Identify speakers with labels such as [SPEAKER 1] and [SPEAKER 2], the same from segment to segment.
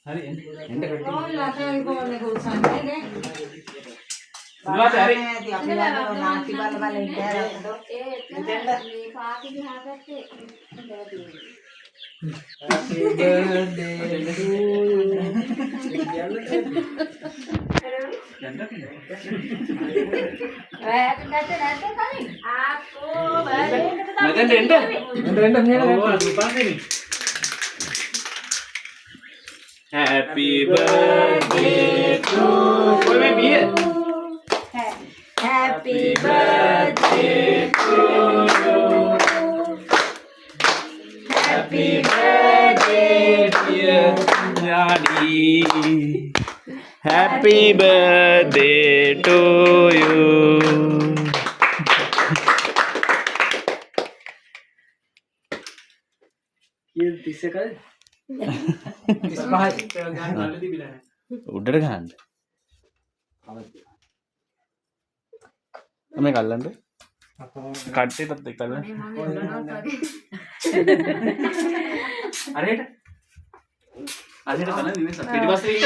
[SPEAKER 1] හරි එන්න කට්ටි.
[SPEAKER 2] ඕලා තමයි කොහොමද කුසන්නේ නේ?
[SPEAKER 1] සුණාත හරි.
[SPEAKER 3] අපි ළඟ නාටි බල බල ඉඳලා
[SPEAKER 4] මේ පාටි ගහගත්තේ ඉඳලා තියෙනවා.
[SPEAKER 1] Happy birthday to you. Happy birthday to you. Happy birthday to you. Happy birthday, dear Nani. Happy birthday to you.
[SPEAKER 5] ये 30 का है
[SPEAKER 1] 35 උඩට ගහන්න. මේ කල්ලන්ද? කට්ටියටත් එක්ක කල්ලන්න. හරියට. හරියට කල්ලන්න ඉන්නේ පිටිපස්සේ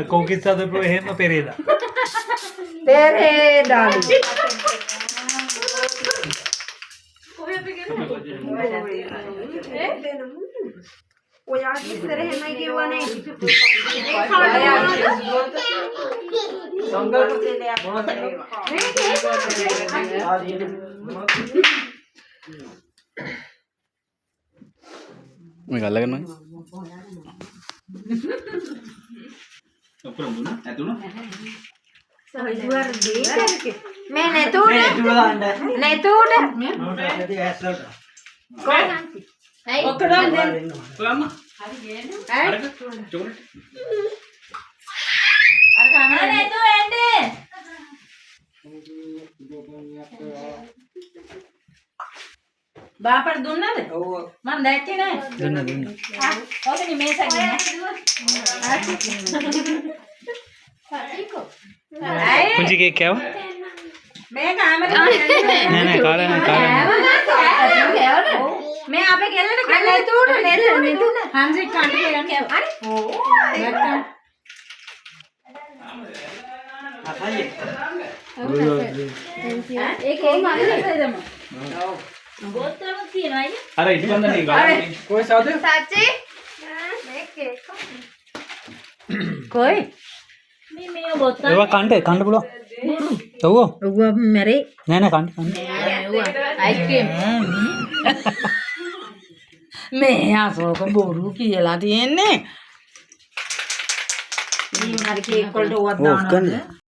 [SPEAKER 5] conquistado por ejemplo Pereda.
[SPEAKER 3] Pereda. ඔයා ඉස්සර එහෙමයි කියවනේ.
[SPEAKER 1] මේ ගල්ල කරනවා. ඔක්කොම දුන්නා? ඇතුණා?
[SPEAKER 3] මේ නැතුණ නැතුණ
[SPEAKER 4] ඔක්කොම
[SPEAKER 1] ඔයම්මා.
[SPEAKER 4] හරි ගේන්න.
[SPEAKER 1] අරක චොකලට්.
[SPEAKER 4] අර කමන නැතුව එන්නේ.
[SPEAKER 2] බාපට දුන්නද?
[SPEAKER 5] ඔව්
[SPEAKER 2] මම දැක්කේ නෑ.
[SPEAKER 1] දුන්නා.
[SPEAKER 2] ඔකනේ මේසකින් නේ.
[SPEAKER 4] පටිකෝ.
[SPEAKER 1] කුංචි කේක් කෑව?
[SPEAKER 2] මේ කාමරේ
[SPEAKER 1] නෑ නෑ කාලා නෑ කාලා.
[SPEAKER 2] මේ අපේ ගෙල්ලට නැතුණ නැතුණ හන්සි කන්ටි යන්න හරි ඕ නැත්තම්
[SPEAKER 5] අතයි
[SPEAKER 2] ඒක කොහොම හරි දෙයිදම බෝතලක් තියනවා අයියා
[SPEAKER 1] අර ඉටිපන්දනේ ගාලා.
[SPEAKER 5] कोई साथ है
[SPEAKER 3] සච්චි මේ කේක්
[SPEAKER 2] කොයි මේ බෝතල
[SPEAKER 1] ඒවා කන්න පුළුවන්. ඔව්.
[SPEAKER 2] ඔව් මැරේ
[SPEAKER 1] නෑ නෑ කන්න.
[SPEAKER 2] අයිස්ක්‍රීම් මේ ආසෝක බොරු කියලා තියෙන්නේ. මේ හරි කේක් වලට උවත් දානවා.